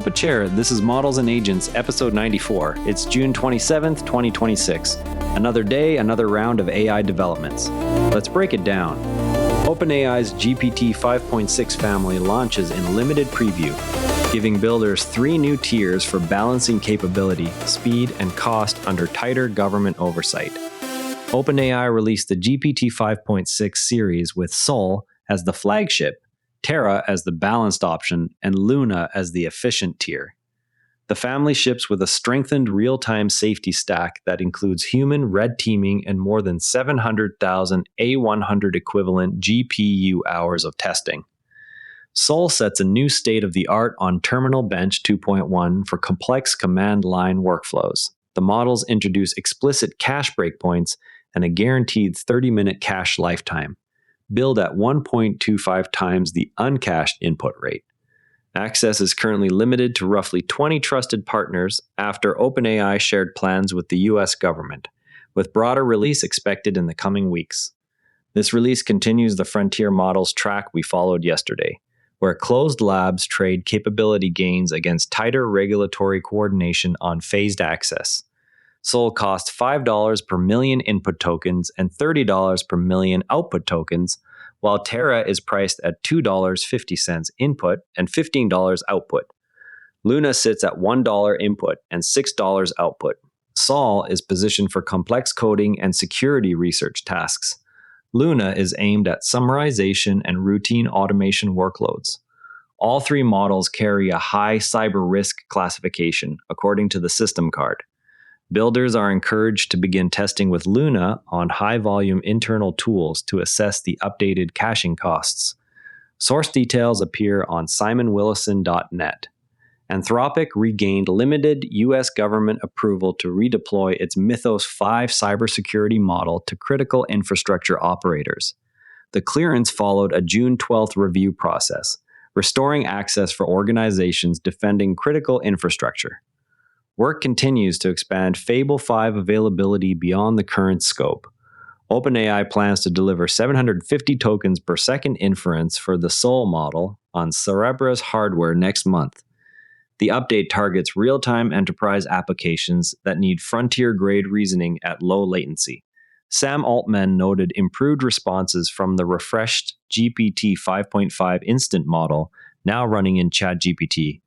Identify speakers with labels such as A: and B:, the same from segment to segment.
A: up a chair. This is Models and Agents, episode 94. It's June 27th, 2026. Another day, another round of AI developments. Let's break it down. OpenAI's GPT-5.6 family launches in limited preview, giving builders 3 new tiers for balancing capability, speed, and cost under tighter government oversight. OpenAI released the GPT-5.6 series with Sol as the flagship, Terra as the balanced option, and Luna as the efficient tier. The family ships with a strengthened real-time safety stack that includes human red teaming and more than 700,000 A100 equivalent GPU hours of testing. Sol sets a new state-of-the-art on Terminal Bench 2.1 for complex command line workflows. The models introduce explicit cache breakpoints and a guaranteed 30-minute cache lifetime, billed at 1.25 times the uncached input rate. Access is currently limited to roughly 20 trusted partners after OpenAI shared plans with the US government, with broader release expected in the coming weeks. This release continues the frontier models track we followed yesterday, where closed labs trade capability gains against tighter regulatory coordination on phased access. Sol costs $5 per million input tokens and $30 per million output tokens, while Terra is priced at $2.50 input and $15 output. Luna sits at $1 input and $6 output. Sol is positioned for complex coding and security research tasks. Luna is aimed at summarization and routine automation workloads. All 3 models carry a high cyber risk classification, according to the system card. Builders are encouraged to begin testing with Luna on high-volume internal tools to assess the updated caching costs. Source details appear on simonwillison.net. Anthropic regained limited U.S. government approval to redeploy its Mythos 5 cybersecurity model to critical infrastructure operators. The clearance followed a June 12th review process, restoring access for organizations defending critical infrastructure. Work continues to expand Fable 5 availability beyond the current scope. OpenAI plans to deliver 750 tokens per second inference for the Sol model on Cerebra's hardware next month. The update targets real-time enterprise applications that need frontier-grade reasoning at low latency. Sam Altman noted improved responses from the refreshed GPT 5.5 instant model, now running in ChatGPT.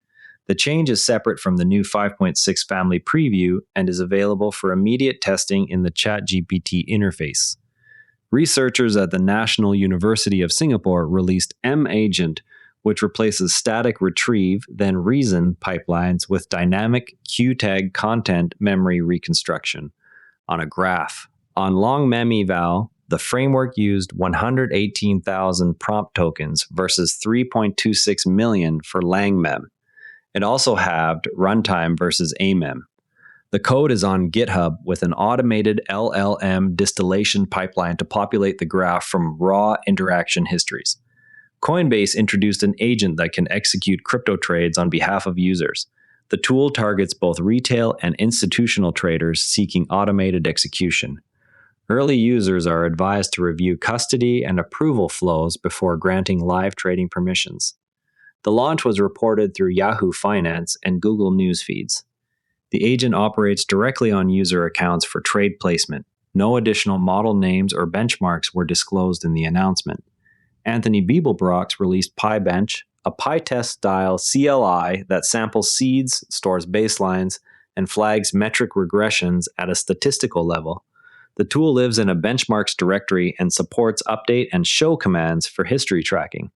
A: The change is separate from the new 5.6 family preview and is available for immediate testing in the ChatGPT interface. Researchers at the National University of Singapore released M-Agent, which replaces static retrieve, then reason pipelines with dynamic Q-tag content memory reconstruction on a graph. On LongMemEval, the framework used 118,000 prompt tokens versus 3.26 million for LangMem. It also halved runtime versus AMEM. The code is on GitHub with an automated LLM distillation pipeline to populate the graph from raw interaction histories. Coinbase introduced an agent that can execute crypto trades on behalf of users. The tool targets both retail and institutional traders seeking automated execution. Early users are advised to review custody and approval flows before granting live trading permissions. The launch was reported through Yahoo Finance and Google News feeds. The agent operates directly on user accounts for trade placement. No additional model names or benchmarks were disclosed in the announcement. Anthony Beeblebrox released PyBench, a PyTest-style CLI that samples seeds, stores baselines, and flags metric regressions at a statistical level. The tool lives in a benchmarks directory and supports update and show commands for history tracking.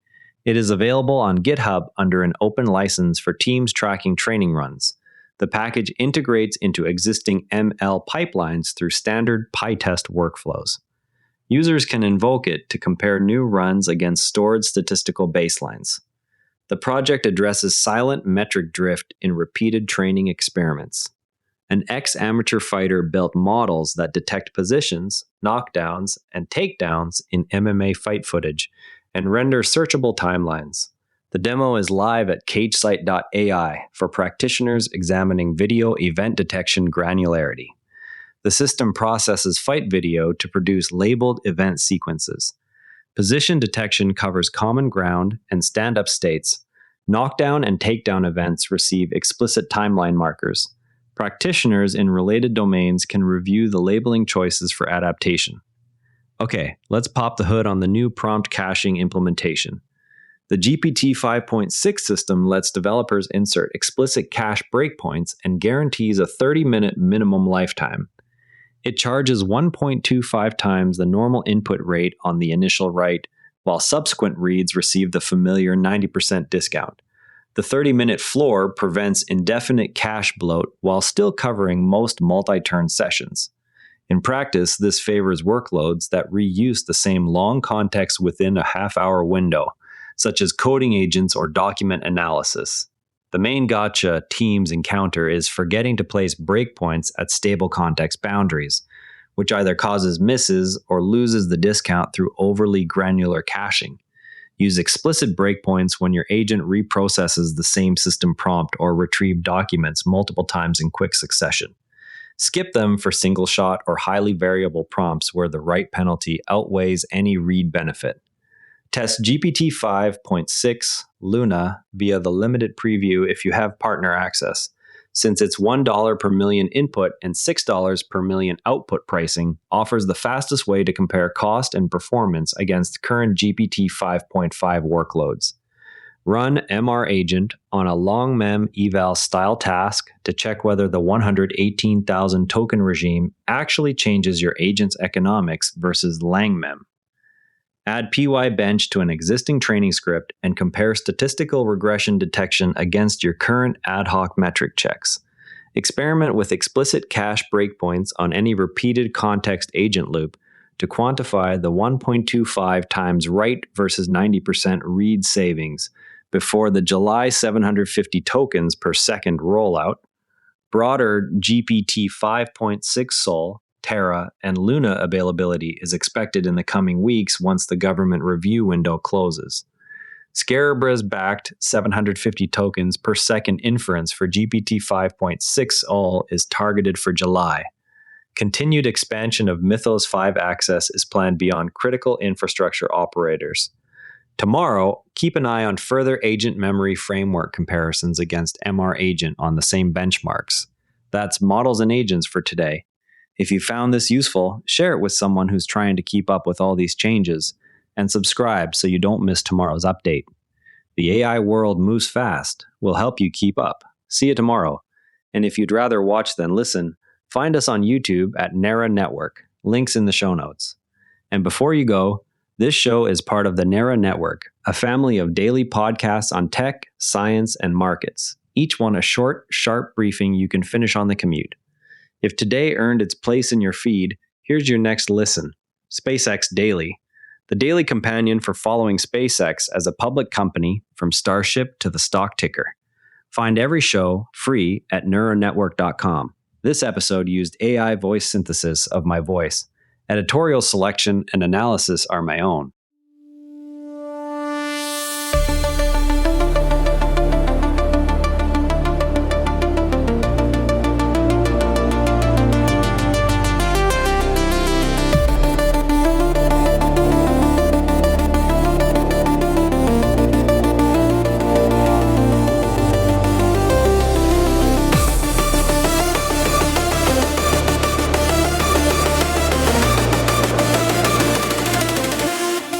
A: It is available on GitHub under an open license for teams tracking training runs. The package integrates into existing ML pipelines through standard PyTest workflows. Users can invoke it to compare new runs against stored statistical baselines. The project addresses silent metric drift in repeated training experiments. An ex-amateur fighter built models that detect positions, knockdowns, and takedowns in MMA fight footage and render searchable timelines. The demo is live at cagesight.ai for practitioners examining video event detection granularity. The system processes fight video to produce labeled event sequences. Position detection covers common ground and stand-up states. Knockdown and takedown events receive explicit timeline markers. Practitioners in related domains can review the labeling choices for adaptation. Okay, let's pop the hood on the new prompt caching implementation. The GPT 5.6 system lets developers insert explicit cache breakpoints and guarantees a 30-minute minimum lifetime. It charges 1.25 times the normal input rate on the initial write, while subsequent reads receive the familiar 90% discount. The 30-minute floor prevents indefinite cache bloat while still covering most multi-turn sessions. In practice, this favors workloads that reuse the same long context within a half-hour window, such as coding agents or document analysis. The main gotcha teams encounter is forgetting to place breakpoints at stable context boundaries, which either causes misses or loses the discount through overly granular caching. Use explicit breakpoints when your agent reprocesses the same system prompt or retrieve documents multiple times in quick succession. Skip them for single shot or highly variable prompts where the write penalty outweighs any read benefit. Test GPT 5.6 Luna via the limited preview if you have partner access. Since its $1 per million input and $6 per million output pricing offers the fastest way to compare cost and performance against current GPT 5.5 workloads. Run MR Agent on a long mem eval style task to check whether the 118,000 token regime actually changes your agent's economics versus lang mem. Add PyBench to an existing training script and compare statistical regression detection against your current ad hoc metric checks. Experiment with explicit cache breakpoints on any repeated context agent loop to quantify the 1.25 times write versus 90% read savings before the July 750 tokens per second rollout. Broader GPT 5.6 Sol, Terra, and Luna availability is expected in the coming weeks once the government review window closes. Scarabras-backed 750 tokens per second inference for GPT 5.6 All is targeted for July. Continued expansion of Mythos 5 access is planned beyond critical infrastructure operators. Tomorrow, keep an eye on further agent memory framework comparisons against MR Agent on the same benchmarks. That's models and agents for today. If you found this useful, share it with someone who's trying to keep up with all these changes, and subscribe so you don't miss tomorrow's update. The AI world moves fast. We'll help you keep up. See you tomorrow. And if you'd rather watch than listen, find us on YouTube at Terra Network. Links in the show notes. And before you go, this show is part of the Terra Network, a family of daily podcasts on tech, science, and markets. Each one a short, sharp briefing you can finish on the commute. If today earned its place in your feed, here's your next listen. SpaceX Daily, the daily companion for following SpaceX as a public company from Starship to the stock ticker. Find every show free at neuronetwork.com. This episode used AI voice synthesis of my voice. Editorial selection and analysis are my own.